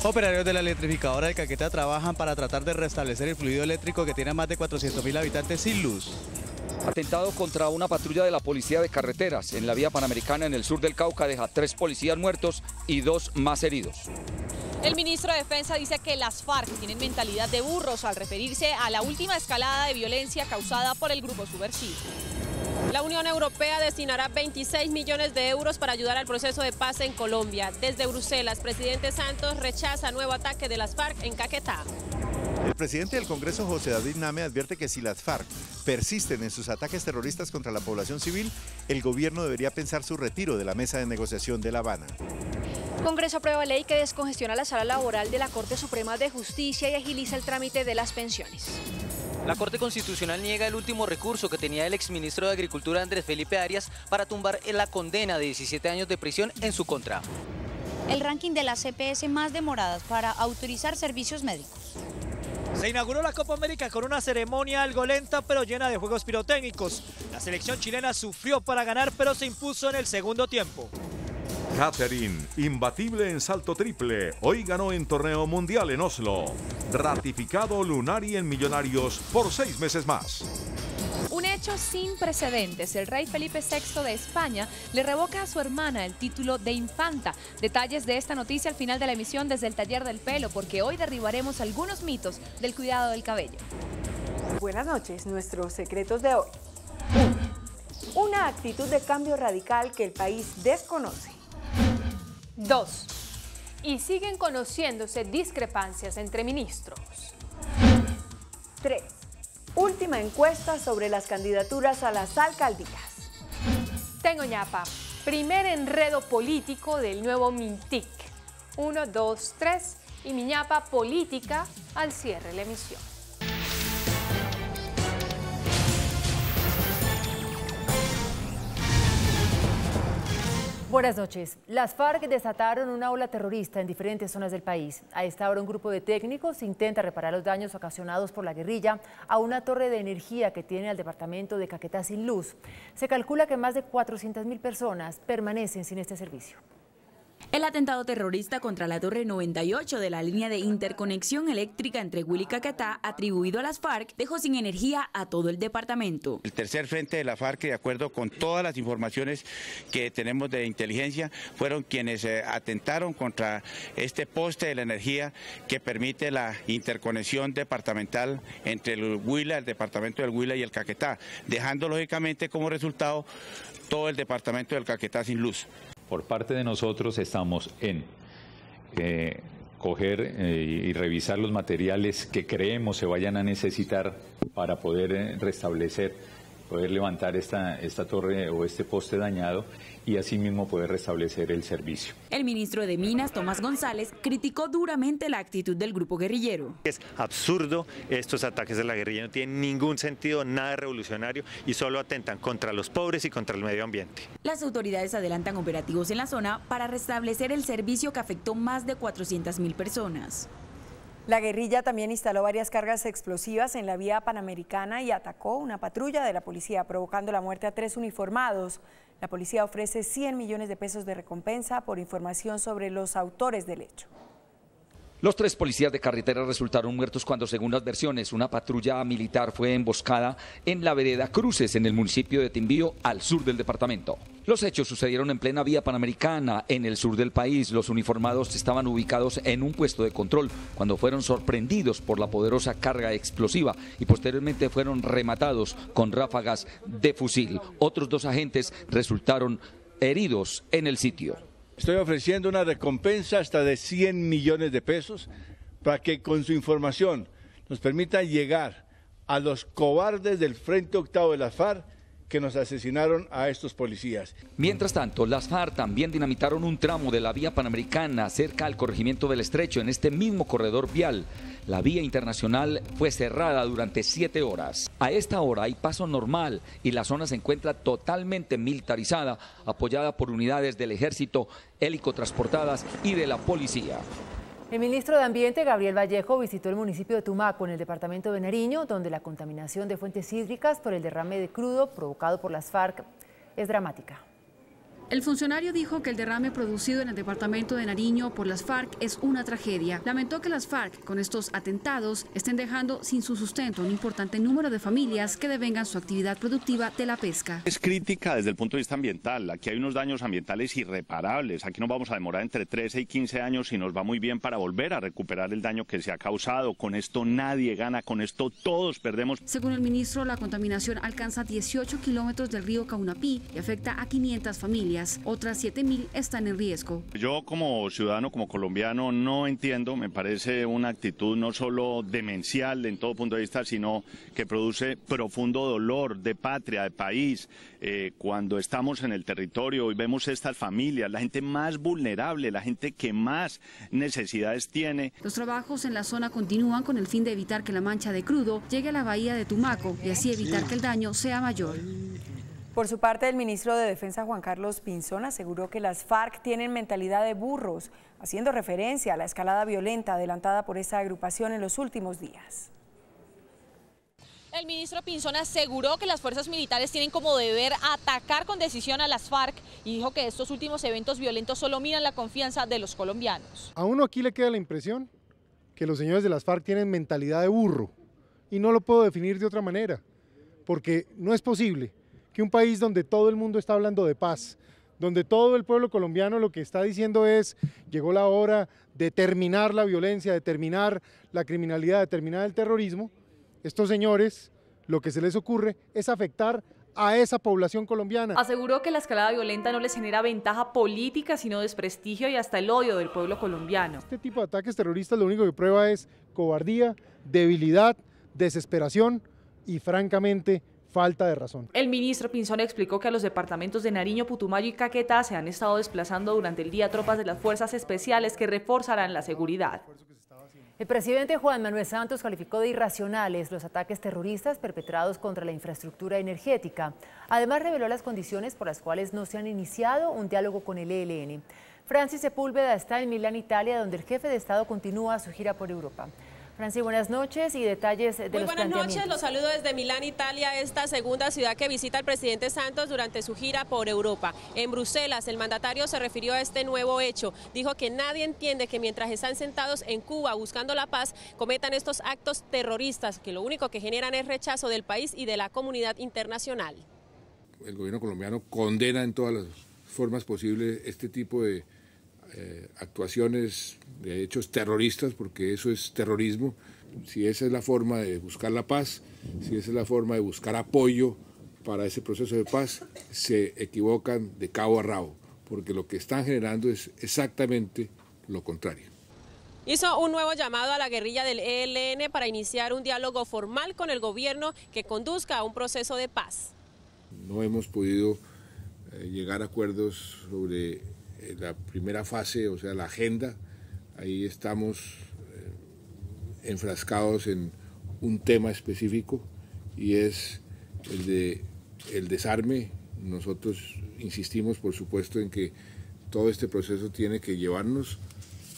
Operarios de la electrificadora de Caquetá trabajan para tratar de restablecer el fluido eléctrico que tiene a más de 400.000 habitantes sin luz. Atentado contra una patrulla de la Policía de Carreteras en la vía Panamericana en el sur del Cauca deja 3 policías muertos y 2 más heridos. El ministro de Defensa dice que las FARC tienen mentalidad de burros al referirse a la última escalada de violencia causada por el grupo subversivo. La Unión Europea destinará 26 millones de euros para ayudar al proceso de paz en Colombia. Desde Bruselas, presidente Santos rechaza nuevo ataque de las FARC en Caquetá. El presidente del Congreso, José David Name, advierte que si las FARC persisten en sus ataques terroristas contra la población civil, el gobierno debería pensar su retiro de la mesa de negociación de La Habana. Congreso aprueba ley que descongestiona la sala laboral de la Corte Suprema de Justicia y agiliza el trámite de las pensiones. La Corte Constitucional niega el último recurso que tenía el exministro de Agricultura Andrés Felipe Arias para tumbar la condena de 17 años de prisión en su contra. El ranking de las CPS más demoradas para autorizar servicios médicos. Se inauguró la Copa América con una ceremonia algo lenta pero llena de juegos pirotécnicos. La selección chilena sufrió para ganar pero se impuso en el segundo tiempo. Catherine, imbatible en salto triple, hoy ganó en torneo mundial en Oslo. Ratificado Lunari en Millonarios por 6 meses más. Un hecho sin precedentes. El rey Felipe VI de España le revoca a su hermana el título de infanta. Detalles de esta noticia al final de la emisión desde el Taller del Pelo, porque hoy derribaremos algunos mitos del cuidado del cabello. Buenas noches, nuestros secretos de hoy. 1. Una actitud de cambio radical que el país desconoce. 2. Y siguen conociéndose discrepancias entre ministros. 3. Última encuesta sobre las candidaturas a las alcaldías. Tengo ñapa. Primer enredo político del nuevo Mintic. 1, 2, 3 y mi ñapa política al cierre de la emisión. Buenas noches. Las FARC desataron una ola terrorista en diferentes zonas del país. A esta hora un grupo de técnicos intenta reparar los daños ocasionados por la guerrilla a una torre de energía que tiene al departamento de Caquetá sin luz. Se calcula que más de 400.000 personas permanecen sin este servicio. El atentado terrorista contra la Torre 98 de la línea de interconexión eléctrica entre Huila y Caquetá, atribuido a las FARC, dejó sin energía a todo el departamento. El tercer frente de la FARC, de acuerdo con todas las informaciones que tenemos de inteligencia, fueron quienes atentaron contra este poste de la energía que permite la interconexión departamental entre el Huila, el departamento del Huila y el Caquetá, dejando lógicamente como resultado todo el departamento del Caquetá sin luz. Por parte de nosotros estamos en coger y revisar los materiales que creemos se vayan a necesitar para poder restablecer, poder levantar esta torre o este poste dañado y asimismo poder restablecer el servicio. El ministro de Minas, Tomás González, criticó duramente la actitud del grupo guerrillero. Es absurdo estos ataques de la guerrilla, no tienen ningún sentido, nada revolucionario y solo atentan contra los pobres y contra el medio ambiente. Las autoridades adelantan operativos en la zona para restablecer el servicio que afectó más de 400.000 personas. La guerrilla también instaló varias cargas explosivas en la vía Panamericana y atacó una patrulla de la policía, provocando la muerte a 3 uniformados. La policía ofrece 100 millones de pesos de recompensa por información sobre los autores del hecho. Los 3 policías de carretera resultaron muertos cuando, según las versiones, una patrulla militar fue emboscada en la vereda Cruces, en el municipio de Timbío, al sur del departamento. Los hechos sucedieron en plena vía Panamericana, en el sur del país. Los uniformados estaban ubicados en un puesto de control cuando fueron sorprendidos por la poderosa carga explosiva y posteriormente fueron rematados con ráfagas de fusil. Otros 2 agentes resultaron heridos en el sitio. Estoy ofreciendo una recompensa hasta de 100 millones de pesos para que con su información nos permita llegar a los cobardes del Frente Octavo de las FARC que nos asesinaron a estos policías. Mientras tanto, las FARC también dinamitaron un tramo de la vía Panamericana cerca al corregimiento del Estrecho, en este mismo corredor vial. La vía internacional fue cerrada durante 7 horas. A esta hora hay paso normal y la zona se encuentra totalmente militarizada, apoyada por unidades del ejército, helicotransportadas y de la policía. El ministro de Ambiente, Gabriel Vallejo, visitó el municipio de Tumaco, en el departamento de Nariño, donde la contaminación de fuentes hídricas por el derrame de crudo provocado por las FARC es dramática. El funcionario dijo que el derrame producido en el departamento de Nariño por las FARC es una tragedia. Lamentó que las FARC, con estos atentados, estén dejando sin su sustento un importante número de familias que devengan su actividad productiva de la pesca. Es crítica desde el punto de vista ambiental. Aquí hay unos daños ambientales irreparables. Aquí nos vamos a demorar entre 13 y 15 años y nos va muy bien para volver a recuperar el daño que se ha causado. Con esto nadie gana, con esto todos perdemos. Según el ministro, la contaminación alcanza 18 kilómetros del río Caunapí y afecta a 500 familias. Otras 7.000 están en riesgo. Yo como ciudadano, como colombiano, no entiendo, me parece una actitud no solo demencial en todo punto de vista, sino que produce profundo dolor de patria, de país. Cuando estamos en el territorio y vemos estas familias, la gente más vulnerable, la gente que más necesidades tiene. Los trabajos en la zona continúan con el fin de evitar que la mancha de crudo llegue a la bahía de Tumaco y así evitar que el daño sea mayor. Por su parte, el ministro de Defensa, Juan Carlos Pinzón, aseguró que las FARC tienen mentalidad de burros, haciendo referencia a la escalada violenta adelantada por esta agrupación en los últimos días. El ministro Pinzón aseguró que las fuerzas militares tienen como deber atacar con decisión a las FARC y dijo que estos últimos eventos violentos solo minan la confianza de los colombianos. A uno aquí le queda la impresión que los señores de las FARC tienen mentalidad de burro y no lo puedo definir de otra manera, porque no es posible que un país donde todo el mundo está hablando de paz, donde todo el pueblo colombiano lo que está diciendo es llegó la hora de terminar la violencia, de terminar la criminalidad, de terminar el terrorismo, estos señores lo que se les ocurre es afectar a esa población colombiana. Aseguró que la escalada violenta no les genera ventaja política, sino desprestigio y hasta el odio del pueblo colombiano. Este tipo de ataques terroristas lo único que prueba es cobardía, debilidad, desesperación y francamente falta de razón. El ministro Pinzón explicó que a los departamentos de Nariño, Putumayo y Caquetá se han estado desplazando durante el día tropas de las fuerzas especiales que reforzarán la seguridad. El presidente Juan Manuel Santos calificó de irracionales los ataques terroristas perpetrados contra la infraestructura energética. Además, reveló las condiciones por las cuales no se han iniciado un diálogo con el ELN. Francis Sepúlveda está en Milán, Italia, donde el jefe de Estado continúa su gira por Europa. Francis, buenas noches y detalles de los planteamientos. Muy buenas noches, los saludo desde Milán, Italia, esta segunda ciudad que visita el presidente Santos durante su gira por Europa. En Bruselas, el mandatario se refirió a este nuevo hecho. Dijo que nadie entiende que mientras están sentados en Cuba buscando la paz, cometan estos actos terroristas, que lo único que generan es rechazo del país y de la comunidad internacional. El gobierno colombiano condena en todas las formas posibles este tipo de actuaciones, de hechos terroristas, porque eso es terrorismo. Si esa es la forma de buscar la paz, si esa es la forma de buscar apoyo para ese proceso de paz, se equivocan de cabo a rabo, porque lo que están generando es exactamente lo contrario. Hizo un nuevo llamado a la guerrilla del ELN para iniciar un diálogo formal con el gobierno que conduzca a un proceso de paz. No hemos podido llegar a acuerdos sobre la primera fase, o sea, la agenda. Ahí estamos enfrascados en un tema específico y es el desarme. Nosotros insistimos, por supuesto, en que todo este proceso tiene que llevarnos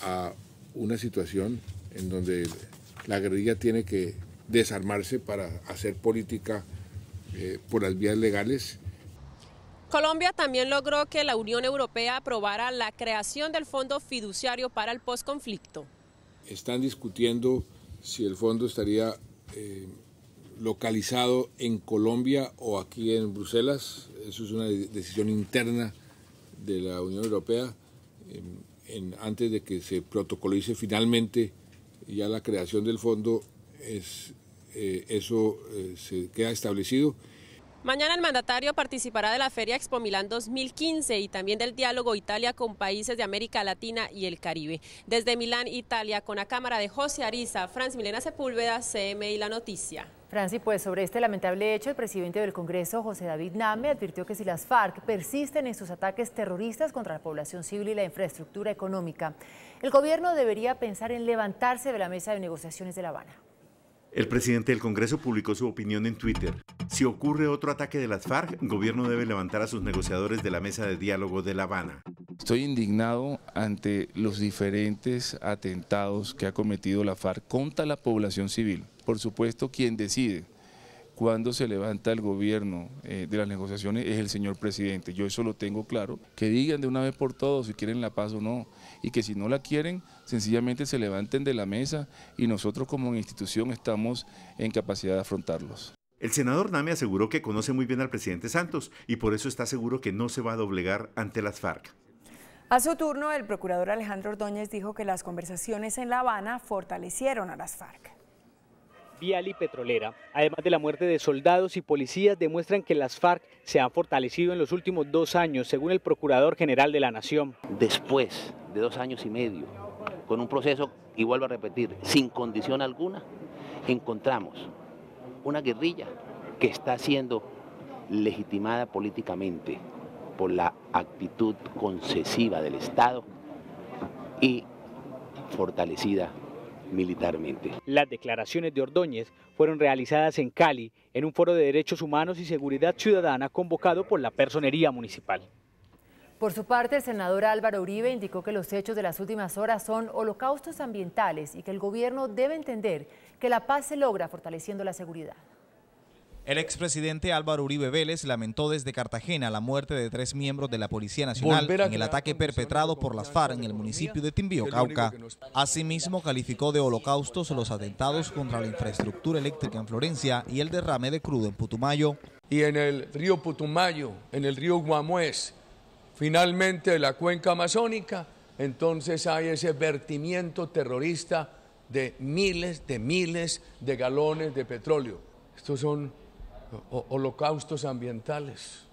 a una situación en donde la guerrilla tiene que desarmarse para hacer política por las vías legales. Colombia también logró que la Unión Europea aprobara la creación del Fondo Fiduciario para el Postconflicto. Están discutiendo si el fondo estaría localizado en Colombia o aquí en Bruselas. Eso es una decisión interna de la Unión Europea. Antes de que se protocolice finalmente ya la creación del fondo, eso se queda establecido. Mañana el mandatario participará de la Feria Expo Milán 2015 y también del diálogo Italia con países de América Latina y el Caribe. Desde Milán, Italia, con la cámara de José Ariza, Francis Milena Sepúlveda, CMI La Noticia. Francis, pues sobre este lamentable hecho, el presidente del Congreso, José David Name, advirtió que si las FARC persisten en sus ataques terroristas contra la población civil y la infraestructura económica, el gobierno debería pensar en levantarse de la mesa de negociaciones de La Habana. El presidente del Congreso publicó su opinión en Twitter. Si ocurre otro ataque de las FARC, el gobierno debe levantar a sus negociadores de la mesa de diálogo de La Habana. Estoy indignado ante los diferentes atentados que ha cometido la FARC contra la población civil. Por supuesto, quien decide cuando se levanta el gobierno de las negociaciones es el señor presidente. Yo eso lo tengo claro, que digan de una vez por todas si quieren la paz o no, y que si no la quieren, sencillamente se levanten de la mesa y nosotros como institución estamos en capacidad de afrontarlos. El senador Name aseguró que conoce muy bien al presidente Santos y por eso está seguro que no se va a doblegar ante las FARC. A su turno, el procurador Alejandro Ordóñez dijo que las conversaciones en La Habana fortalecieron a las FARC. Vial y petrolera, además de la muerte de soldados y policías, demuestran que las FARC se han fortalecido en los últimos 2 años, según el Procurador General de la Nación. Después de 2 años y medio, con un proceso, y vuelvo a repetir, sin condición alguna, encontramos una guerrilla que está siendo legitimada políticamente por la actitud concesiva del Estado y fortalecida militarmente. Las declaraciones de Ordóñez fueron realizadas en Cali, en un foro de derechos humanos y seguridad ciudadana convocado por la Personería Municipal. Por su parte, el senador Álvaro Uribe indicó que los hechos de las últimas horas son holocaustos ambientales y que el gobierno debe entender que la paz se logra fortaleciendo la seguridad. El expresidente Álvaro Uribe Vélez lamentó desde Cartagena la muerte de 3 miembros de la Policía Nacional en el ataque perpetrado por las FARC en el municipio de Timbío, Cauca. Asimismo, calificó de holocaustos los atentados contra la infraestructura eléctrica en Florencia y el derrame de crudo en Putumayo. Y en el río Putumayo, en el río Guamués, finalmente la cuenca amazónica, entonces hay ese vertimiento terrorista de miles de galones de petróleo. Estos son holocaustos ambientales,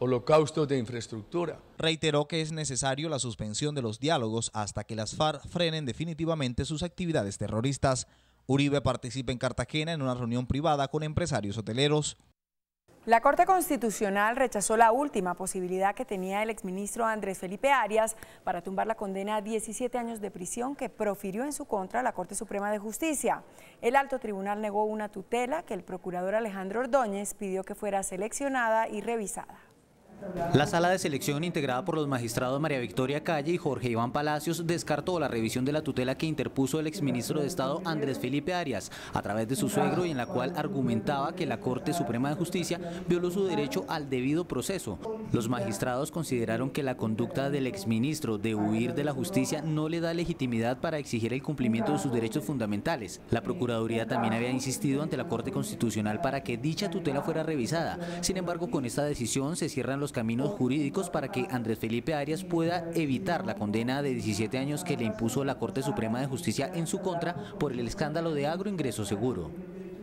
holocaustos de infraestructura. Reiteró que es necesario la suspensión de los diálogos hasta que las FARC frenen definitivamente sus actividades terroristas. Uribe participa en Cartagena en una reunión privada con empresarios hoteleros. La Corte Constitucional rechazó la última posibilidad que tenía el exministro Andrés Felipe Arias para tumbar la condena a 17 años de prisión que profirió en su contra la Corte Suprema de Justicia. El alto tribunal negó una tutela que el procurador Alejandro Ordóñez pidió que fuera seleccionada y revisada. La sala de selección, integrada por los magistrados María Victoria Calle y Jorge Iván Palacios, descartó la revisión de la tutela que interpuso el exministro de Estado Andrés Felipe Arias a través de su suegro y en la cual argumentaba que la Corte Suprema de Justicia violó su derecho al debido proceso. Los magistrados consideraron que la conducta del exministro de huir de la justicia no le da legitimidad para exigir el cumplimiento de sus derechos fundamentales. La Procuraduría también había insistido ante la Corte Constitucional para que dicha tutela fuera revisada. Sin embargo, con esta decisión se cierran los caminos jurídicos para que Andrés Felipe Arias pueda evitar la condena de 17 años que le impuso la Corte Suprema de Justicia en su contra por el escándalo de agroingreso seguro.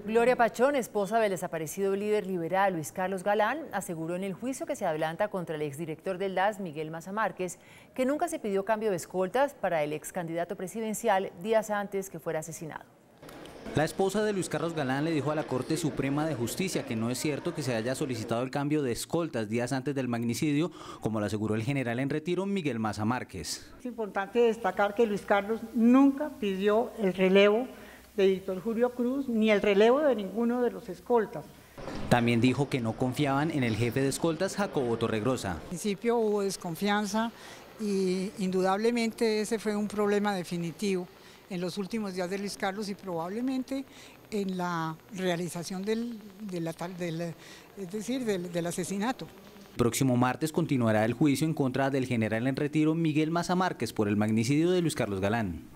Gloria Pachón, esposa del desaparecido líder liberal Luis Carlos Galán, aseguró en el juicio que se adelanta contra el exdirector del DAS, Miguel Maza Márquez, que nunca se pidió cambio de escoltas para el ex candidato presidencial días antes que fuera asesinado. La esposa de Luis Carlos Galán le dijo a la Corte Suprema de Justicia que no es cierto que se haya solicitado el cambio de escoltas días antes del magnicidio, como lo aseguró el general en retiro Miguel Maza Márquez. Es importante destacar que Luis Carlos nunca pidió el relevo de Víctor Julio Cruz ni el relevo de ninguno de los escoltas. También dijo que no confiaban en el jefe de escoltas, Jacobo Torregrosa. Al principio hubo desconfianza y indudablemente ese fue un problema definitivo en los últimos días de Luis Carlos y probablemente en la realización del asesinato. El próximo martes continuará el juicio en contra del general en retiro Miguel Maza Márquez por el magnicidio de Luis Carlos Galán.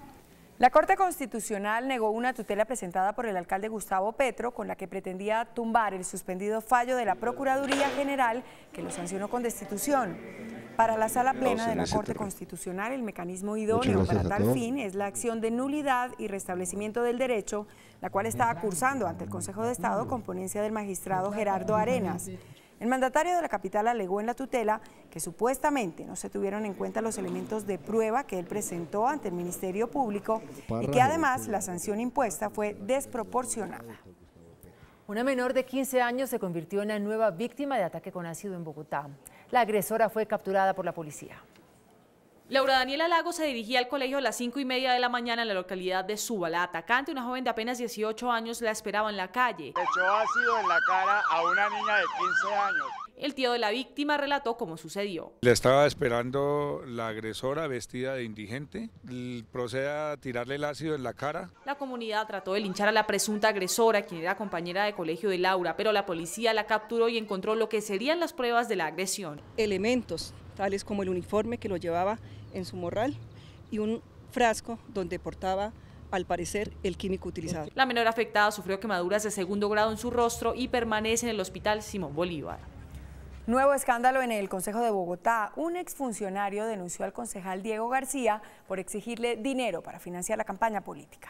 La Corte Constitucional negó una tutela presentada por el alcalde Gustavo Petro con la que pretendía tumbar el suspendido fallo de la Procuraduría General que lo sancionó con destitución. Para la Sala Plena de la Corte Constitucional, el mecanismo idóneo para tal fin es la acción de nulidad y restablecimiento del derecho, la cual está cursando ante el Consejo de Estado con ponencia del magistrado Gerardo Arenas. El mandatario de la capital alegó en la tutela que supuestamente no se tuvieron en cuenta los elementos de prueba que él presentó ante el Ministerio Público y que además la sanción impuesta fue desproporcionada. Una menor de 15 años se convirtió en la nueva víctima de ataque con ácido en Bogotá. La agresora fue capturada por la policía. Laura Daniela Lagos se dirigía al colegio a las 5:30 de la mañana en la localidad de Suba. La atacante, una joven de apenas 18 años, la esperaba en la calle. Echó ácido en la cara a una niña de 15 años. El tío de la víctima relató cómo sucedió. Le estaba esperando la agresora vestida de indigente, procede a tirarle el ácido en la cara. La comunidad trató de linchar a la presunta agresora, quien era compañera de colegio de Laura, pero la policía la capturó y encontró lo que serían las pruebas de la agresión. Elementos tales como el uniforme que lo llevaba en su morral y un frasco donde portaba, al parecer, el químico utilizado. La menor afectada sufrió quemaduras de 2º grado en su rostro y permanece en el hospital Simón Bolívar. Nuevo escándalo en el Consejo de Bogotá. Un exfuncionario denunció al concejal Diego García por exigirle dinero para financiar la campaña política.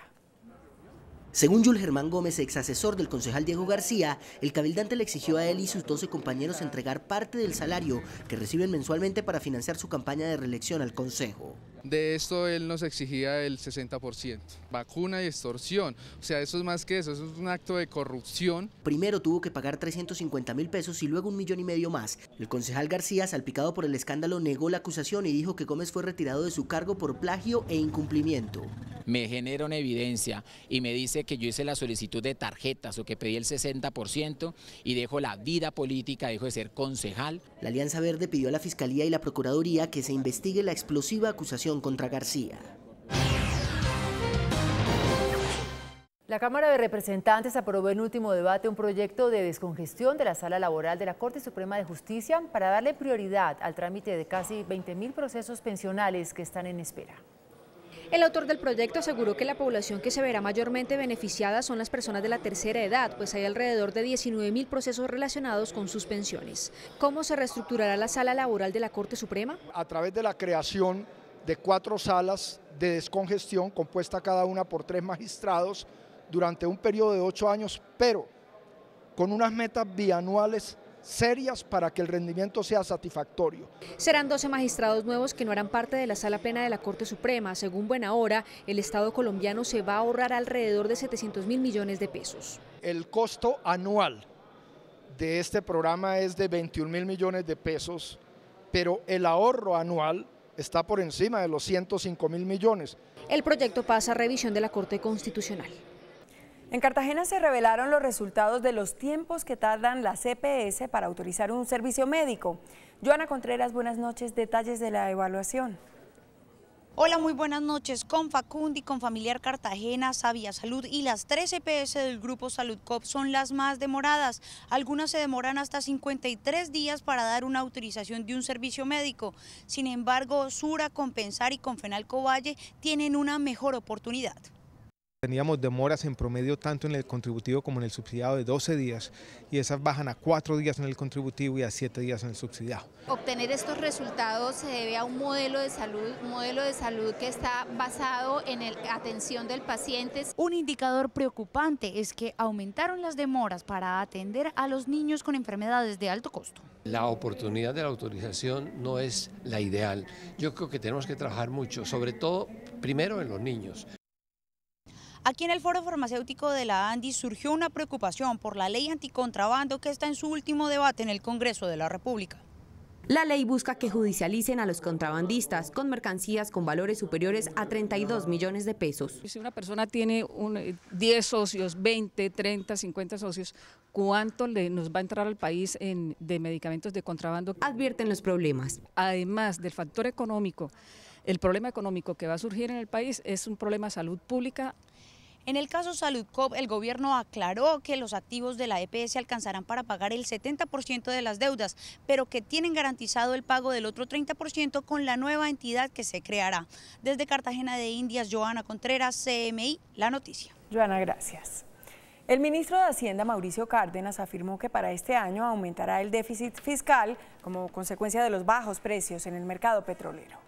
Según Yul Germán Gómez, ex asesor del concejal Diego García, el cabildante le exigió a él y sus 12 compañeros entregar parte del salario que reciben mensualmente para financiar su campaña de reelección al consejo. De esto él nos exigía el 60%, vacuna y extorsión, o sea, eso es más que eso es un acto de corrupción. Primero tuvo que pagar 350.000 pesos y luego 1,5 millones más. El concejal García, salpicado por el escándalo, negó la acusación y dijo que Gómez fue retirado de su cargo por plagio e incumplimiento. Me genera una evidencia y me dice que yo hice la solicitud de tarjetas o que pedí el 60% y dejo la vida política, dejo de ser concejal. La Alianza Verde pidió a la Fiscalía y la Procuraduría que se investigue la explosiva acusación contra García. La Cámara de Representantes aprobó en último debate un proyecto de descongestión de la Sala Laboral de la Corte Suprema de Justicia para darle prioridad al trámite de casi 20.000 procesos pensionales que están en espera. El autor del proyecto aseguró que la población que se verá mayormente beneficiada son las personas de la tercera edad, pues hay alrededor de 19.000 procesos relacionados con sus pensiones. ¿Cómo se reestructurará la Sala Laboral de la Corte Suprema? A través de la creación de 4 salas de descongestión, compuesta cada una por 3 magistrados, durante un periodo de 8 años, pero con unas metas bianuales serias para que el rendimiento sea satisfactorio. Serán 12 magistrados nuevos que no harán parte de la Sala Plena de la Corte Suprema. Según Buenahora, el Estado colombiano se va a ahorrar alrededor de 700.000 millones de pesos. El costo anual de este programa es de 21.000 millones de pesos, pero el ahorro anual está por encima de los 105.000 millones. El proyecto pasa a revisión de la Corte Constitucional. En Cartagena se revelaron los resultados de los tiempos que tardan las EPS para autorizar un servicio médico. Joana Contreras, buenas noches. Detalles de la evaluación. Hola, muy buenas noches. Con Facundi, con Familiar Cartagena, Sabia Salud y las 3 EPS del Grupo Saludcop son las más demoradas. Algunas se demoran hasta 53 días para dar una autorización de un servicio médico. Sin embargo, Sura, Compensar y Confenalco Valle tienen una mejor oportunidad. Teníamos demoras en promedio tanto en el contributivo como en el subsidiado de 12 días y esas bajan a 4 días en el contributivo y a 7 días en el subsidiado. Obtener estos resultados se debe a un modelo de salud que está basado en la atención del paciente. Un indicador preocupante es que aumentaron las demoras para atender a los niños con enfermedades de alto costo. La oportunidad de la autorización no es la ideal. Yo creo que tenemos que trabajar mucho, sobre todo primero en los niños. Aquí en el Foro Farmacéutico de la ANDI surgió una preocupación por la ley anticontrabando que está en su último debate en el Congreso de la República. La ley busca que judicialicen a los contrabandistas con mercancías con valores superiores a 32 millones de pesos. Si una persona tiene 10 socios, 20, 30, 50 socios, ¿cuánto nos va a entrar al país de medicamentos de contrabando? Advierten los problemas. Además del factor económico, el problema económico que va a surgir en el país es un problema de salud pública. En el caso Saludcop, el gobierno aclaró que los activos de la EPS alcanzarán para pagar el 70% de las deudas, pero que tienen garantizado el pago del otro 30% con la nueva entidad que se creará. Desde Cartagena de Indias, Joana Contreras, CMI, La Noticia. Joana, gracias. El ministro de Hacienda, Mauricio Cárdenas, afirmó que para este año aumentará el déficit fiscal como consecuencia de los bajos precios en el mercado petrolero.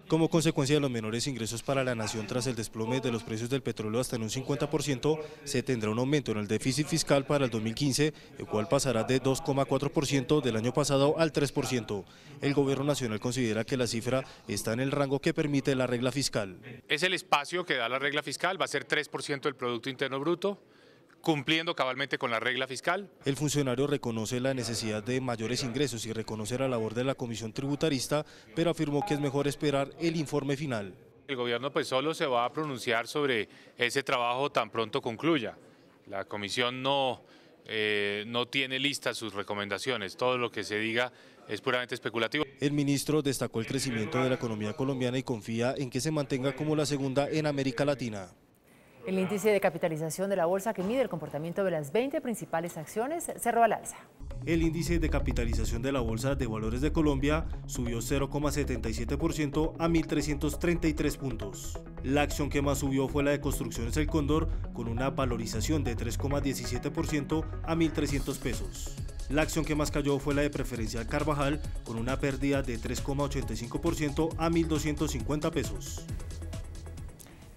Como consecuencia de los menores ingresos para la nación tras el desplome de los precios del petróleo hasta en un 50%, se tendrá un aumento en el déficit fiscal para el 2015, el cual pasará de 2,4% del año pasado al 3%. El gobierno nacional considera que la cifra está en el rango que permite la regla fiscal. Es el espacio que da la regla fiscal, va a ser 3% del Producto Interno Bruto, cumpliendo cabalmente con la regla fiscal. El funcionario reconoce la necesidad de mayores ingresos y reconoce la labor de la Comisión Tributarista, pero afirmó que es mejor esperar el informe final. El gobierno pues solo se va a pronunciar sobre ese trabajo tan pronto concluya. La comisión no no tiene listas sus recomendaciones, todo lo que se diga es puramente especulativo. El ministro destacó el crecimiento de la economía colombiana y confía en que se mantenga como la segunda en América Latina. El índice de capitalización de la bolsa, que mide el comportamiento de las 20 principales acciones, cerró al alza. El índice de capitalización de la Bolsa de Valores de Colombia subió 0,77% a 1.333 puntos. La acción que más subió fue la de Construcciones El Cóndor, con una valorización de 3,17% a 1.300 pesos. La acción que más cayó fue la de Preferencial Carvajal, con una pérdida de 3,85% a 1.250 pesos.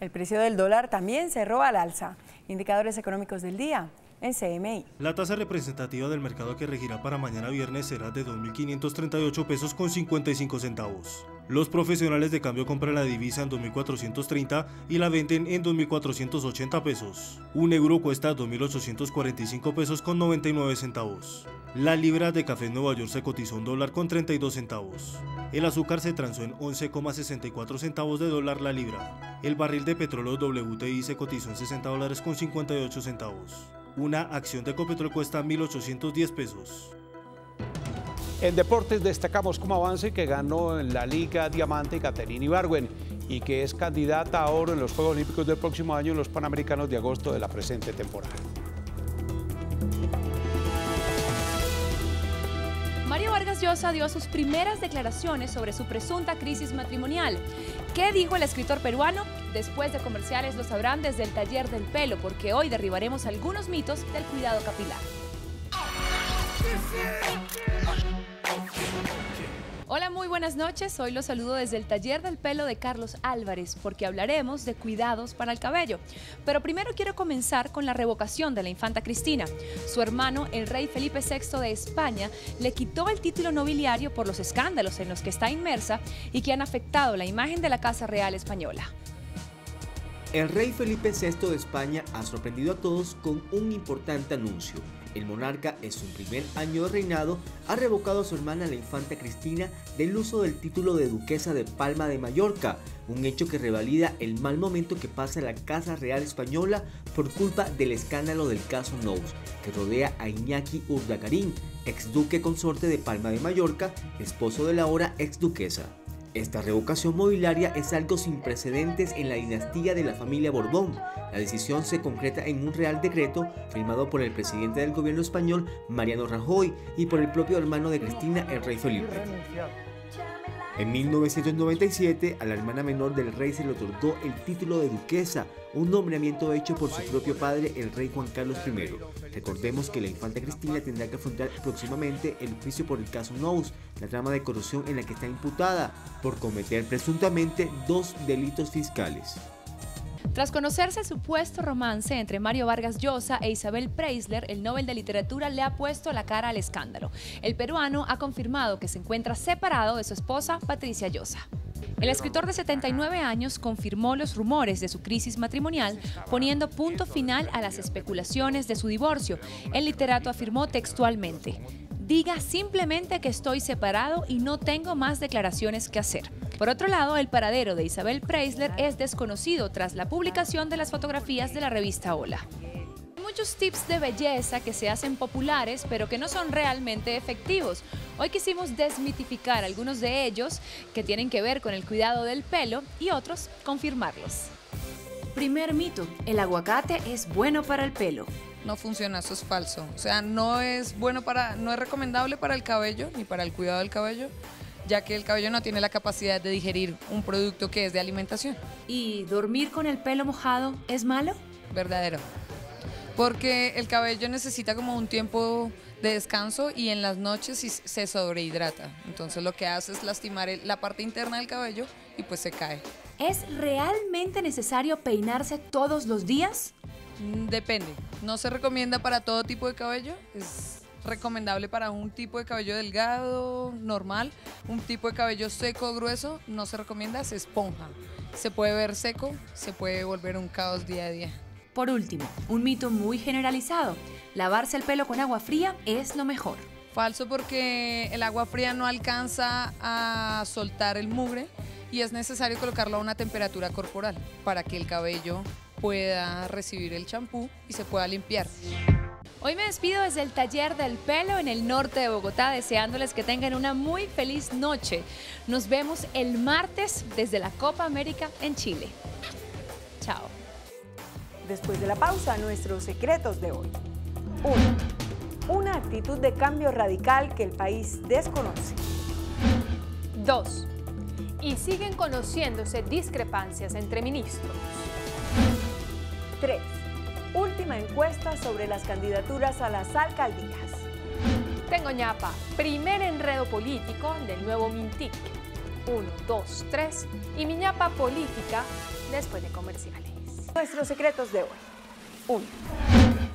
El precio del dólar también cerró al alza. Indicadores económicos del día en CMI. La tasa representativa del mercado que regirá para mañana viernes será de 2.538 pesos con 55 centavos. Los profesionales de cambio compran la divisa en 2.430 y la venden en 2.480 pesos. Un euro cuesta 2.845 pesos con 99 centavos. La libra de café en Nueva York se cotizó $1 con 32 centavos. El azúcar se transó en 11,64 centavos de dólar la libra. El barril de petróleo WTI se cotizó en $60 con 58 centavos. Una acción de Ecopetrol cuesta 1.810 pesos. En deportes destacamos como avance que ganó en la Liga Diamante Caterina Ibargüen y que es candidata a oro en los Juegos Olímpicos del próximo año en los Panamericanos de agosto de la presente temporada. Mario Vargas Llosa dio sus primeras declaraciones sobre su presunta crisis matrimonial. ¿Qué dijo el escritor peruano? Después de comerciales lo sabrán desde el Taller del Pelo, porque hoy derribaremos algunos mitos del cuidado capilar. Hola, muy buenas noches. Hoy los saludo desde el Taller del Pelo de Carlos Álvarez, porque hablaremos de cuidados para el cabello. Pero primero quiero comenzar con la revocación de la infanta Cristina. Su hermano, el rey Felipe VI de España, le quitó el título nobiliario por los escándalos en los que está inmersa y que han afectado la imagen de la Casa Real Española. El rey Felipe VI de España ha sorprendido a todos con un importante anuncio. El monarca, en su primer año de reinado, ha revocado a su hermana, la infanta Cristina, del uso del título de duquesa de Palma de Mallorca, un hecho que revalida el mal momento que pasa la Casa Real Española por culpa del escándalo del caso Nous, que rodea a Iñaki Urdangarín, exduque consorte de Palma de Mallorca, esposo de la ahora exduquesa. Esta revocación mobiliaria es algo sin precedentes en la dinastía de la familia Borbón. La decisión se concreta en un real decreto firmado por el presidente del gobierno español, Mariano Rajoy, y por el propio hermano de Cristina, el rey Felipe. En 1997, a la hermana menor del rey se le otorgó el título de duquesa, un nombramiento hecho por su propio padre, el rey Juan Carlos I. Recordemos que la infanta Cristina tendrá que afrontar próximamente el juicio por el caso Nous, la trama de corrupción en la que está imputada por cometer presuntamente 2 delitos fiscales. Tras conocerse el supuesto romance entre Mario Vargas Llosa e Isabel Preisler, el Nobel de Literatura le ha puesto la cara al escándalo. El peruano ha confirmado que se encuentra separado de su esposa, Patricia Llosa. El escritor de 79 años confirmó los rumores de su crisis matrimonial, poniendo punto final a las especulaciones de su divorcio. El literato afirmó textualmente: diga simplemente que estoy separado y no tengo más declaraciones que hacer. Por otro lado, el paradero de Isabel Preisler es desconocido tras la publicación de las fotografías de la revista Hola. Hay muchos tips de belleza que se hacen populares, pero que no son realmente efectivos. Hoy quisimos desmitificar algunos de ellos que tienen que ver con el cuidado del pelo y otros confirmarlos. Primer mito: el aguacate es bueno para el pelo. No funciona, eso es falso. O sea, no es bueno no es recomendable para el cabello ni para el cuidado del cabello, ya que el cabello no tiene la capacidad de digerir un producto que es de alimentación. ¿Y dormir con el pelo mojado es malo? Verdadero. Porque el cabello necesita como un tiempo de descanso y en las noches se sobrehidrata. Entonces lo que hace es lastimar la parte interna del cabello y pues se cae. ¿Es realmente necesario peinarse todos los días? Depende. No se recomienda para todo tipo de cabello. Es recomendable para un tipo de cabello delgado, normal. Un tipo de cabello seco o grueso no se recomienda, se esponja. Se puede ver seco, se puede volver un caos día a día. Por último, un mito muy generalizado: lavarse el pelo con agua fría es lo mejor. Falso, porque el agua fría no alcanza a soltar el mugre y es necesario colocarlo a una temperatura corporal para que el cabello pueda recibir el champú y se pueda limpiar. Hoy me despido desde el Taller del Pelo en el norte de Bogotá, deseándoles que tengan una muy feliz noche. Nos vemos el martes desde la Copa América en Chile. Chao. Después de la pausa, nuestros secretos de hoy. 1. Una actitud de cambio radical que el país desconoce. 2. Y siguen conociéndose discrepancias entre ministros. 3. Última encuesta sobre las candidaturas a las alcaldías. Tengo ñapa, primer enredo político del nuevo Mintic. 1, 2, 3 y mi ñapa política después de comerciales. Nuestros secretos de hoy. 1.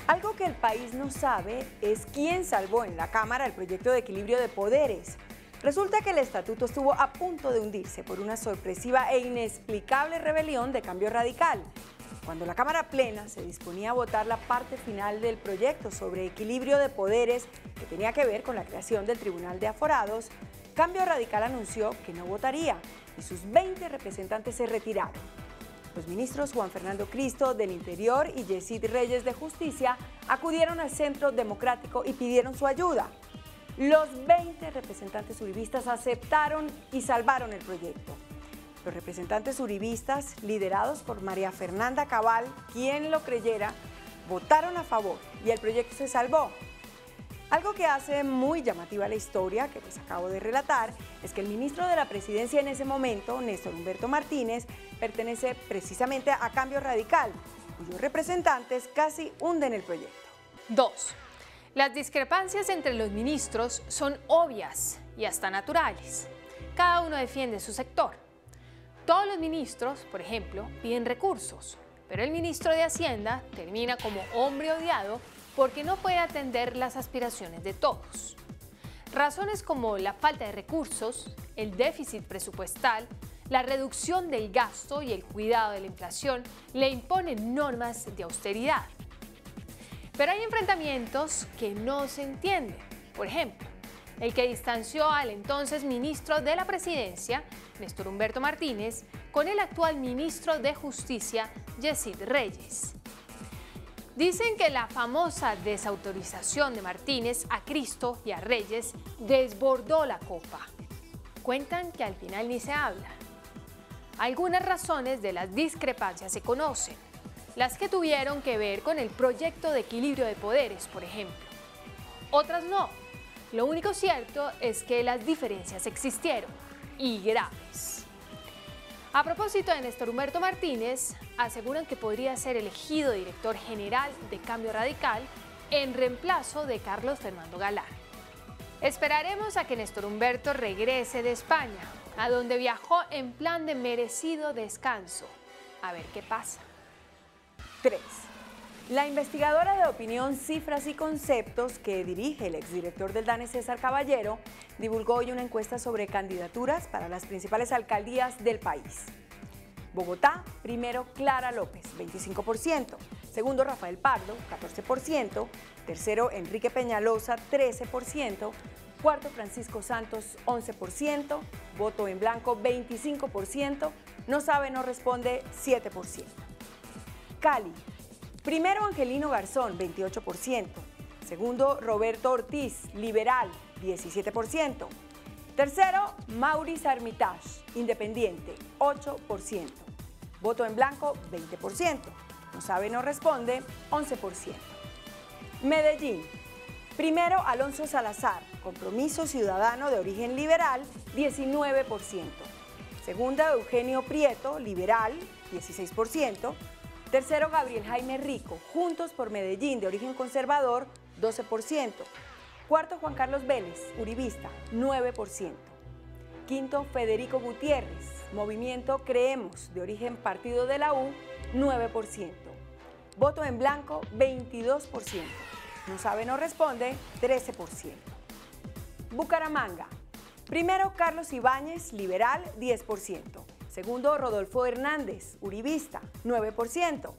Algo que el país no sabe es quién salvó en la Cámara el proyecto de equilibrio de poderes. Resulta que el estatuto estuvo a punto de hundirse por una sorpresiva e inexplicable rebelión de Cambio Radical. Cuando la Cámara Plena se disponía a votar la parte final del proyecto sobre equilibrio de poderes que tenía que ver con la creación del Tribunal de Aforados, Cambio Radical anunció que no votaría y sus 20 representantes se retiraron. Los ministros Juan Fernando Cristo del Interior y Yesid Reyes de Justicia acudieron al Centro Democrático y pidieron su ayuda. Los 20 representantes uribistas aceptaron y salvaron el proyecto. Los representantes uribistas, liderados por María Fernanda Cabal, quien lo creyera, votaron a favor y el proyecto se salvó. Algo que hace muy llamativa la historia que les acabo de relatar es que el ministro de la Presidencia en ese momento, Néstor Humberto Martínez, pertenece precisamente a Cambio Radical, cuyos representantes casi hunden el proyecto. 2. Las discrepancias entre los ministros son obvias y hasta naturales. Cada uno defiende su sector. Todos los ministros, por ejemplo, piden recursos, pero el ministro de Hacienda termina como hombre odiado porque no puede atender las aspiraciones de todos. Razones como la falta de recursos, el déficit presupuestal, la reducción del gasto y el cuidado de la inflación le imponen normas de austeridad. Pero hay enfrentamientos que no se entienden. Por ejemplo, el que distanció al entonces ministro de la Presidencia, Néstor Humberto Martínez, con el actual ministro de Justicia, Yesid Reyes. Dicen que la famosa desautorización de Martínez a Cristo y a Reyes desbordó la copa. Cuentan que al final ni se habla. Algunas razones de las discrepancias se conocen, las que tuvieron que ver con el proyecto de equilibrio de poderes, por ejemplo. Otras no. Lo único cierto es que las diferencias existieron, y graves. A propósito de Néstor Humberto Martínez, aseguran que podría ser elegido director general de Cambio Radical en reemplazo de Carlos Fernando Galán. Esperaremos a que Néstor Humberto regrese de España, a donde viajó en plan de merecido descanso. A ver qué pasa. 3. La investigadora de opinión Cifras y Conceptos, que dirige el exdirector del DANE, César Caballero, divulgó hoy una encuesta sobre candidaturas para las principales alcaldías del país. Bogotá, primero Clara López, 25%, segundo Rafael Pardo, 14%, tercero Enrique Peñalosa, 13%, cuarto Francisco Santos, 11%, voto en blanco, 25%, no sabe, no responde, 7%. Cali, primero Angelino Garzón, 28%, segundo Roberto Ortiz, liberal, 17%, tercero Maurice Armitage, independiente, 8%, voto en blanco, 20%, no sabe, no responde, 11%. Medellín, primero Alonso Salazar, Compromiso Ciudadano de origen liberal, 19%, segunda Eugenio Prieto, liberal, 16%, tercero, Gabriel Jaime Rico, Juntos por Medellín, de origen conservador, 12%. Cuarto, Juan Carlos Vélez, uribista, 9%. Quinto, Federico Gutiérrez, Movimiento Creemos, de origen Partido de la U, 9%. Voto en blanco, 22%. No sabe, no responde, 13%. Bucaramanga, primero, Carlos Ibáñez, liberal, 10%. Segundo, Rodolfo Hernández, uribista, 9%.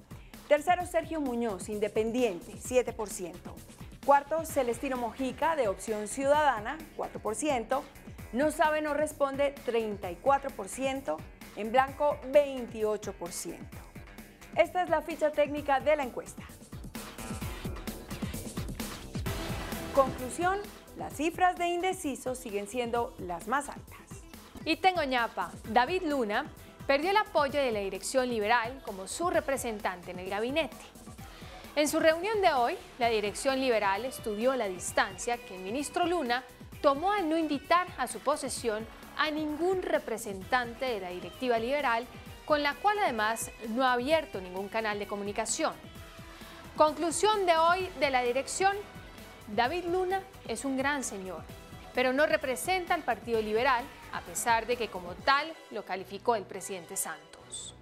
Tercero, Sergio Muñoz, independiente, 7%. Cuarto, Celestino Mojica, de Opción Ciudadana, 4%. No sabe, no responde, 34%. En blanco, 28%. Esta es la ficha técnica de la encuesta. Conclusión, las cifras de indecisos siguen siendo las más altas. Y tengo ñapa, David Luna perdió el apoyo de la dirección liberal como su representante en el gabinete. En su reunión de hoy, la dirección liberal estudió la distancia que el ministro Luna tomó al no invitar a su posesión a ningún representante de la directiva liberal, con la cual además no ha abierto ningún canal de comunicación. Conclusión de hoy de la dirección: David Luna es un gran señor, pero no representa al Partido Liberal, a pesar de que como tal lo calificó el presidente Santos.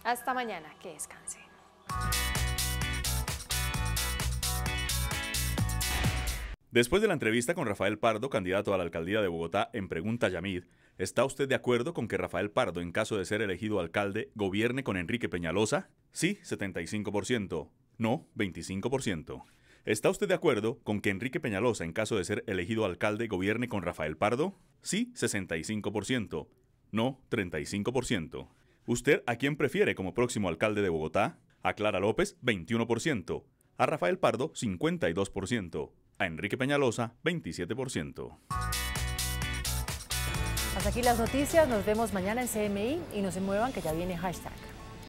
Hasta mañana, que descansen. Después de la entrevista con Rafael Pardo, candidato a la alcaldía de Bogotá, en Pregunta Yamid, ¿está usted de acuerdo con que Rafael Pardo, en caso de ser elegido alcalde, gobierne con Enrique Peñalosa? Sí, 75%. No, 25%. ¿Está usted de acuerdo con que Enrique Peñalosa, en caso de ser elegido alcalde, gobierne con Rafael Pardo? Sí, 65%. No, 35%. ¿Usted a quién prefiere como próximo alcalde de Bogotá? A Clara López, 21%. A Rafael Pardo, 52%. A Enrique Peñalosa, 27%. Hasta aquí las noticias, nos vemos mañana en CMI y no se muevan que ya viene hashtag.